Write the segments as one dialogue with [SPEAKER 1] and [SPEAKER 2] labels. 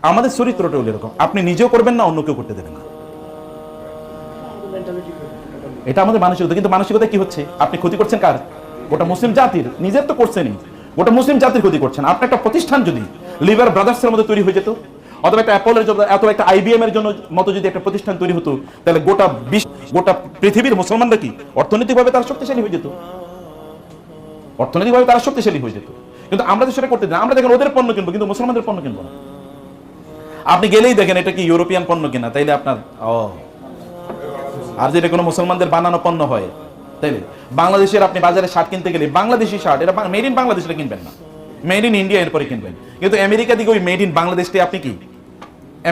[SPEAKER 1] আমাদের চরিত্রটা হলো এরকম, আপনি নিজেও করবেন না, অন্য কেউ করতে দেবেন না। এটা আমাদের মানসিকতা। কিন্তু মানসিকতা কি হচ্ছে? আপনি ক্ষতি করছেন কার? গোটা মুসলিম জাতির। নিজের তো করছেনই, গোটা মুসলিম জাতির ক্ষতি করছেন। আপনার একটা প্রতিষ্ঠান যদি লিভার ব্রাদার্সের মধ্যে তৈরি হয়ে যেত, অথবা একটা অ্যাপলের জন্য, অথবা একটা IBM এর জন্য মতো যদি একটা প্রতিষ্ঠান তৈরি হতো, তাহলে গোটা পৃথিবীর মুসলমানরা কি অর্থনৈতিকভাবে তারা শক্তিশালী হয়ে যেত, অর্থনৈতিকভাবে তারা শক্তিশালী হয়ে যেত। কিন্তু আমরা তো সেটা করতে দিই না। আমরা দেখেন ওদের পণ্য কিনবো, কিন্তু মুসলমানদের পণ্য কিনবো না। আপনি গেলেই দেখেন এটা কি ইউরোপিয়ান পণ্য কিনা, তাইলে আপনার আর যেটা কোনো মুসলমানদের বানানো পণ্য হয়, তাইলে বাংলাদেশের আপনি বাজারে শার্ট কিনতে গেলে বাংলাদেশি শার্ট, এটা মেড ইন বাংলাদেশ কিনবেন না, মেড ইন ইন্ডিয়া এরপরে কিনবেন। কিন্তু আমেরিকা দিকে ওই মেড ইন বাংলাদেশটি আপনি কি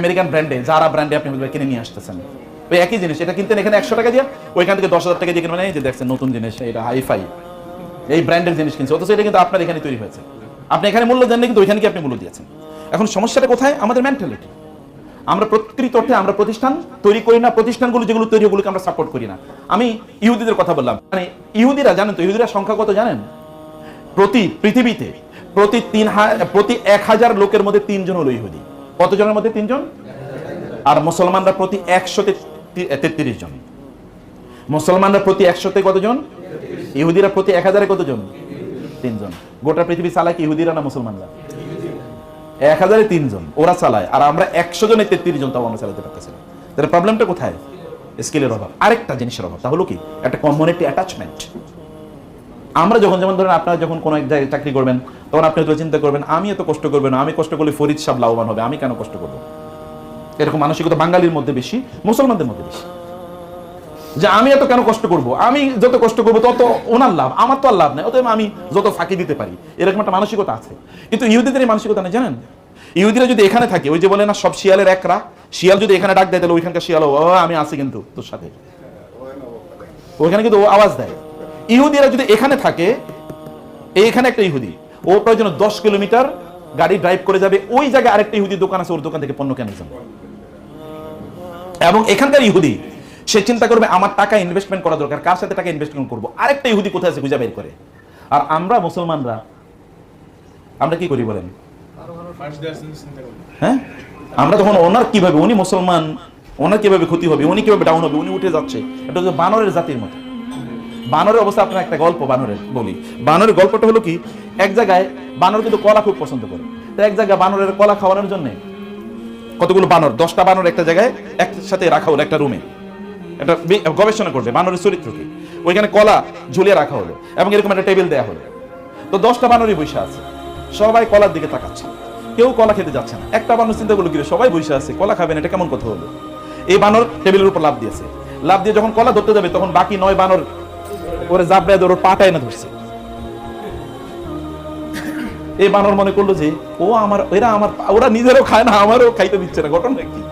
[SPEAKER 1] আমেরিকান ব্র্যান্ডে, যারা ব্র্যান্ডে আপনি কিনে নিয়ে আসতেছেন, ওই একই জিনিস। এটা কিনতেন এখানে 100 টাকা দিয়ে, ওইখান থেকে 10,000 টাকা দিয়ে কিনবেন। এই যে দেখছেন নতুন জিনিস, এটা হাইফাই, এই ব্র্যান্ডের জিনিস কিনছে, অথচ এটা কিন্তু আপনার এখানে তৈরি হয়েছে। আপনি এখানে মূল্য দেন না, কিন্তু ওইখানে কি আপনি মূল্য দিয়েছেন। এখন সমস্যাটা কোথায়? আমাদের মেন্টালিটি। আমরা প্রকৃত অর্থে আমরা প্রতিষ্ঠান তৈরি করি না, প্রতিষ্ঠানগুলো যেগুলো তৈরি ওগুলোকে আমরা সাপোর্ট করি না। আমি ইহুদিদের কথা বললাম, মানে ইহুদিরা জানেন তো, ইহুদিরা সংখ্যা কত জানেন? পৃথিবীতে প্রতি 1000 লোকের মধ্যে 3 জন হলো ইহুদি। কতজনের মধ্যে? 3 জন। আর মুসলমানরা প্রতি 133 জন। মুসলমানরা প্রতি 100-তে কতজন? ইহুদিরা প্রতি 1000-এ কতজন? 3 জন। গোটা পৃথিবী চালায় কি ইহুদিরা না মুসলমানরা? 1000-এ 3 জন ওরা চালায়, আর আমরা 100 জনে 33 জন তাও আমরা চালাতে পারতেছি না। তাহলে প্রবলেমটা কোথায়? স্কিলের অভাব। আরেকটা জিনিসের অভাব, তা হলো কি? একটা কমিউনিটি অ্যাটাচমেন্ট। আমরা যেমন ধরেন আপনারা যখন কোনো এক জায়গায় চাকরি করবেন, তখন আপনি হয়তো চিন্তা করবেন আমি এত কষ্ট করবো না, আমি কষ্ট করলে ফরিদ সাহেব লাভবান হবে, আমি কেন কষ্ট করবো? এরকম মানসিকতা বাঙালির মধ্যে বেশি, মুসলমানদের মধ্যে বেশি, যে আমি এত কেন কষ্ট করব, আমি যত কষ্ট করবো তত ওনার লাভ, আমার তো আর লাভ নেই, অতএব আমি যত ফাঁকি দিতে পারি, এরকম একটা মানসিকতা আছে। কিন্তু ইহুদিদের এই মানসিকতা নেই, জানেন? ইহুদিরা যদি এখানে থাকে, ওই যে বলে না সব শিয়ালের একরা, শিয়াল যদি এখানে ডাক দেয়, তাহলে ওইখানকার শিয়াল আমি আছি কিন্তু তোর সাথে, ওইখানে কিন্তু ও আওয়াজ দেয়। ইহুদিরা যদি এখানে থাকে, এইখানে একটা ইহুদি, ও প্রয়োজন 10 কিলোমিটার গাড়ি ড্রাইভ করে যাবে, ওই জায়গায় আরেকটা ইহুদি দোকান আছে, ওর দোকান থেকে পণ্য কেনার জন্য। এবং এখানকার ইহুদি সে চিন্তা করবে আমার টাকা ইনভেস্টমেন্ট করা দরকার, কার সাথে টাকা ইনভেস্টমেন্ট করবো, আরেকটা ইহুদি কোথায় আছে খুঁজে বের করে। আর আমরা মুসলমানরা আমরা কি করি বলেন? হ্যাঁ, আমরা তখন ওনার কিভাবে, উনি মুসলমান, ওনার কিভাবে ক্ষতি হবে, উনি কিভাবে ডাউন হবে, উনি উঠে যাচ্ছে, এটা হচ্ছে বানরের জাতির মতো। বানরের অবস্থা, আপনার একটা গল্প বানরের বলি। বানরের গল্পটা হলো কি, এক জায়গায় বানর কিন্তু কলা খুব পছন্দ করে। তো এক জায়গায় বানরের কলা খাওয়ানোর জন্য কতগুলো বানর, 10টা বানর একটা জায়গায় একসাথে রাখা হলো একটা রুমে, একটা গবেষণা করবে বানরের চরিত্রকে। ওইখানে কলা ঝুলিয়ে রাখা হলো এবং এরকম একটা টেবিল দেওয়া হলো। তো 10টা বানরই বসে আছে, সবাই কলার দিকে তাকাচ্ছে, কেউ কলা খেতে যাচ্ছে না। একটা বানর চিন্তা করলো, গিয়ে সবাই বসে আছে, কলা খাবেন, এটা কেমন কথা হলো? এই বানর টেবিলের উপর লাফ দিয়েছে, লাফ দিয়ে যখন কলা ধরতে যাবে, তখন বাকি 9 বানর ওরে জাপড়ে ধরে পাটা এনে ধরছে। এই বানর মনে করলো যে ওরা নিজেরও খায় না, আমারও খাইতে দিচ্ছে না, ঘটনা কি?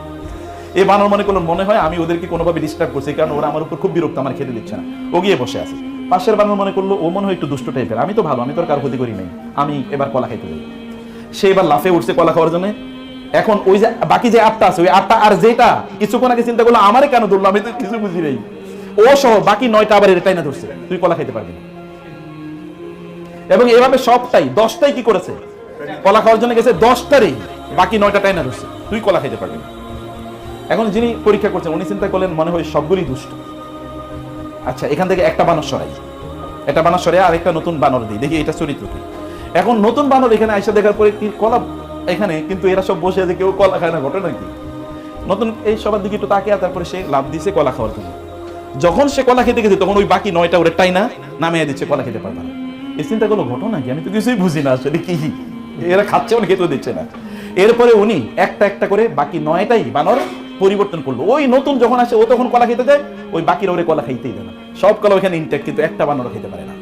[SPEAKER 1] এই বানর মনে করলো মনে হয় আমি ওদেরকে কোনোভাবে ডিস্টার্ব করছি, কারণ ওরা আমার উপর খুব বিরক্ত, আমার খেতে দিচ্ছে না। ও গিয়ে বসে আছে। পাশের বানর মনে করলো ও মনে হয় একটু দুষ্ট টাইপের, আমি তো ভালো, আমি তো কারো ক্ষতি করি নাই, আমি এবার কলা খাইতে যাই। সে এবার লাফে উঠছে কলা খাওয়ার জন্য। এখন ওই যে বাকি যে 8টা আছে, ওই 8টা আর যেটা কিছুক্ষণ আগে চিন্তা করলো আমারে কেন ধরলো, আমি তো কিছু বুঝি নাই, ও সহ বাকি 9টা আবার এটাই না ধরছে, তুই কলা খাইতে পারবি না। এবং এভাবে সবটাই 10টাই কি করেছে, কলা খাওয়ার জন্য গেছে, 10টারই বাকি 9টা টাই না ধরছে, তুই কলা খাইতে পারবি না। এখন যিনি পরীক্ষা করছেন উনি চিন্তা করলেন মনে হয় সবগুলি দুষ্ট, আচ্ছা এখান থেকে একটা বানর সরাই, একটা বানর সরাই আর একটা নতুন বানর দিই, দেখি এটা চরিত্র কি। এখন নতুন বানর এখানে আইসা দেখার পরে কি কলা এখানে, কিন্তু এরা সব বসে আছে, কেউ কলা খায় না, ঘটনা কি? নতুন এই সবার দিকে একটু তাকিয়ে, তারপরে সে লাভ দিছে কলা খাওয়ার জন্য। যখন সে কলা খেতে গেছে, তখন ওই বাকি 9টা ওরে টাইনা নামিয়ে দিচ্ছে, কলা খেতে পারবে না। এই চিন্তা করলো ঘটনা কি, আমি তো কিছুই বুঝি না আসলে কি, এরা খাচ্ছে মানে খেতেও দিচ্ছে না। এরপরে উনি একটা একটা করে বাকি 9টাই বানর পরিবর্তন করলো। ওই নতুন যখন আসে, ও তখন কলা খেতে যায়, ওই বাকিরা ওরে কলা খাইতেই দেয় না, সব কলা ওইখানে ইনটেক্ট, কিন্তু একটা বানর খেতে পারে না।